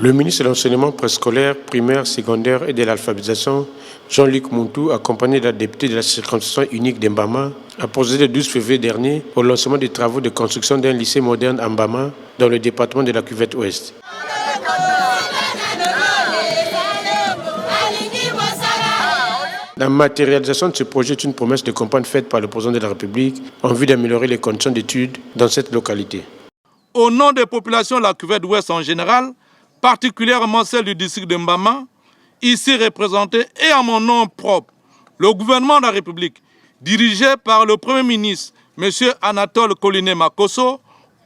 Le ministre de l'Enseignement préscolaire, primaire, secondaire et de l'alphabétisation, Jean-Luc Montou, accompagné de la députée de la circonscription unique d'Mbama, a procédé le 12 février dernier au lancement des travaux de construction d'un lycée moderne à Mbama, dans le département de la Cuvette Ouest. La matérialisation de ce projet est une promesse de campagne faite par le président de la République en vue d'améliorer les conditions d'études dans cette localité. Au nom des populations de la Cuvette Ouest en général, particulièrement celle du district de Mbama, ici représenté, et à mon nom propre, le gouvernement de la République, dirigé par le Premier ministre, M. Anatole Coliné Makosso,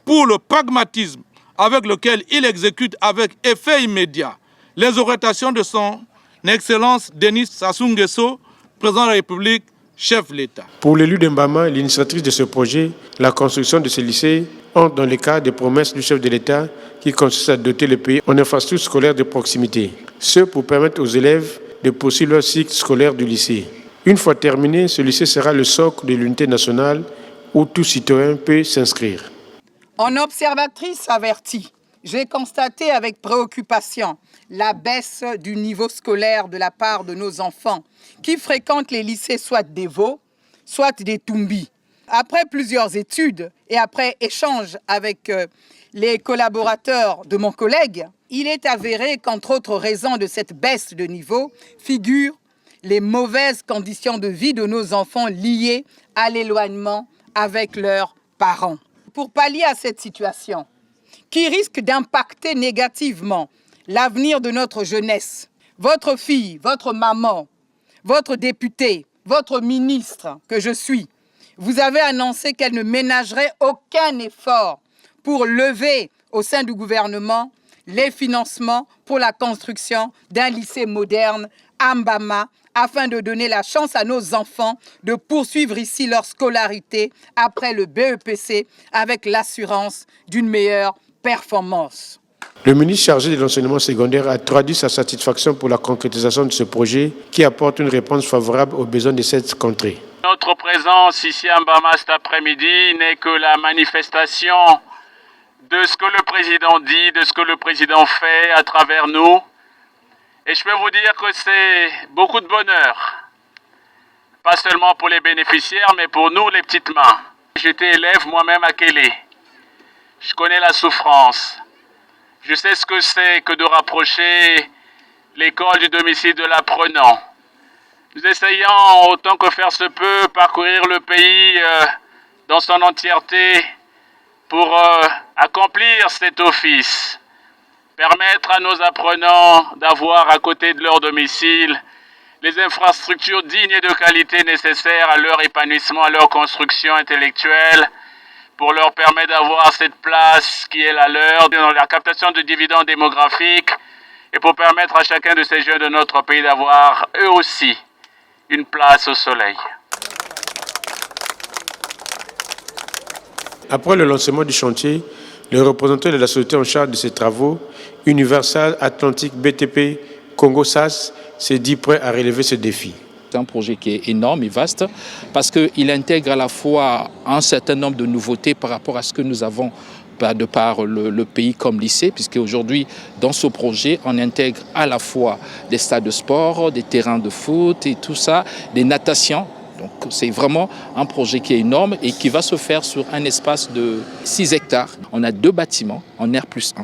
pour le pragmatisme avec lequel il exécute avec effet immédiat les orientations de son Excellence Denis Sassou Nguesso, président de la République, chef de l'État. Pour l'élu de Mbama, l'initiatrice de ce projet, la construction de ce lycée entre dans le cadre des promesses du chef de l'État qui consiste à doter le pays en infrastructures scolaires de proximité. Ce pour permettre aux élèves de poursuivre leur cycle scolaire du lycée. Une fois terminé, ce lycée sera le socle de l'unité nationale où tout citoyen peut s'inscrire. En observatrice avertie, j'ai constaté avec préoccupation la baisse du niveau scolaire de la part de nos enfants qui fréquentent les lycées soit des Veaux, soit des Toumbi. Après plusieurs études et après échange avec les collaborateurs de mon collègue, il est avéré qu'entre autres raisons de cette baisse de niveau figurent les mauvaises conditions de vie de nos enfants liées à l'éloignement avec leurs parents. Pour pallier à cette situation, qui risque d'impacter négativement l'avenir de notre jeunesse, votre fille, votre maman, votre député, votre ministre que je suis, vous avez annoncé qu'elle ne ménagerait aucun effort pour lever au sein du gouvernement les financements pour la construction d'un lycée moderne à Mbama afin de donner la chance à nos enfants de poursuivre ici leur scolarité après le BEPC avec l'assurance d'une meilleure performance. Le ministre chargé de l'enseignement secondaire a traduit sa satisfaction pour la concrétisation de ce projet qui apporte une réponse favorable aux besoins de cette contrée. Notre présence ici à Mbama cet après-midi n'est que la manifestation de ce que le président dit, de ce que le président fait à travers nous. Et je peux vous dire que c'est beaucoup de bonheur. Pas seulement pour les bénéficiaires, mais pour nous, les petites mains. J'étais élève moi-même à Kélé. Je connais la souffrance. Je sais ce que c'est que de rapprocher l'école du domicile de l'apprenant. Nous essayons, autant que faire se peut, parcourir le pays dans son entièreté pour accomplir cet office. Permettre à nos apprenants d'avoir à côté de leur domicile les infrastructures dignes et de qualité nécessaires à leur épanouissement, à leur construction intellectuelle, pour leur permettre d'avoir cette place qui est la leur dans la captation de dividendes démographiques et pour permettre à chacun de ces jeunes de notre pays d'avoir eux aussi une place au soleil. Après le lancement du chantier, le représentant de la société en charge de ces travaux, Universal Atlantic BTP Congo SAS, s'est dit prêt à relever ce défi. C'est un projet qui est énorme et vaste parce qu'il intègre à la fois un certain nombre de nouveautés par rapport à ce que nous avons de par le pays comme lycée, puisque aujourd'hui, dans ce projet, on intègre à la fois des stades de sport, des terrains de foot et tout ça, des natations. Donc c'est vraiment un projet qui est énorme et qui va se faire sur un espace de 6 hectares. On a 2 bâtiments en R+1.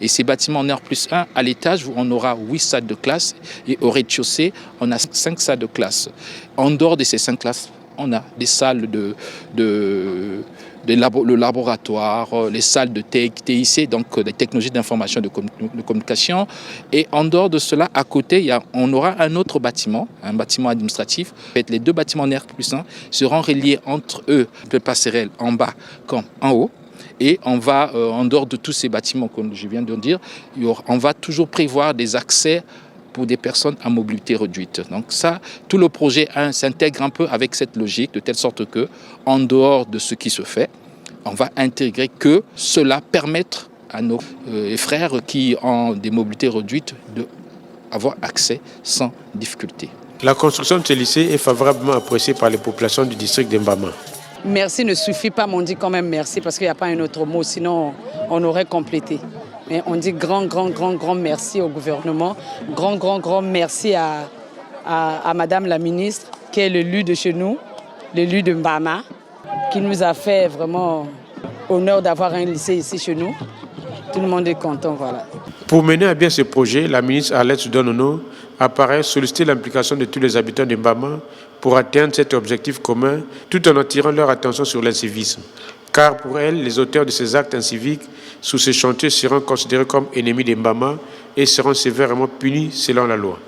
Et ces bâtiments en R+1, à l'étage, on aura 8 salles de classe et au rez-de-chaussée, on a 5 salles de classe. En dehors de ces 5 classes, on a des salles le laboratoire, les salles de TIC, donc des technologies d'information et de communication. Et en dehors de cela, à côté, on aura un autre bâtiment, un bâtiment administratif. Les 2 bâtiments en R+1 seront reliés entre eux, de passerelles en bas comme en haut. Et on va, en dehors de tous ces bâtiments, comme je viens de dire, on va toujours prévoir des accès pour des personnes à mobilité réduite. Donc ça, tout le projet s'intègre un peu avec cette logique, de telle sorte que, en dehors de ce qui se fait, on va intégrer que cela permette à nos frères qui ont des mobilités réduites d'avoir accès sans difficulté. La construction de ce lycée est favorablement appréciée par les populations du district d'Mbama. Merci ne suffit pas, mais on dit quand même merci parce qu'il n'y a pas un autre mot, sinon on aurait complété. Et on dit grand merci au gouvernement, grand merci à Madame la ministre, qui est l'élu de chez nous, l'élu de Mbama, qui nous a fait vraiment honneur d'avoir un lycée ici chez nous. Tout le monde est content, voilà. Pour mener à bien ce projet, la ministre Arlette Soudan-Nono apparaît solliciter l'implication de tous les habitants de Mbama pour atteindre cet objectif commun, tout en attirant leur attention sur l'incivisme. Car pour elle, les auteurs de ces actes inciviques sous ces chantiers seront considérés comme ennemis de Mbama et seront sévèrement punis selon la loi.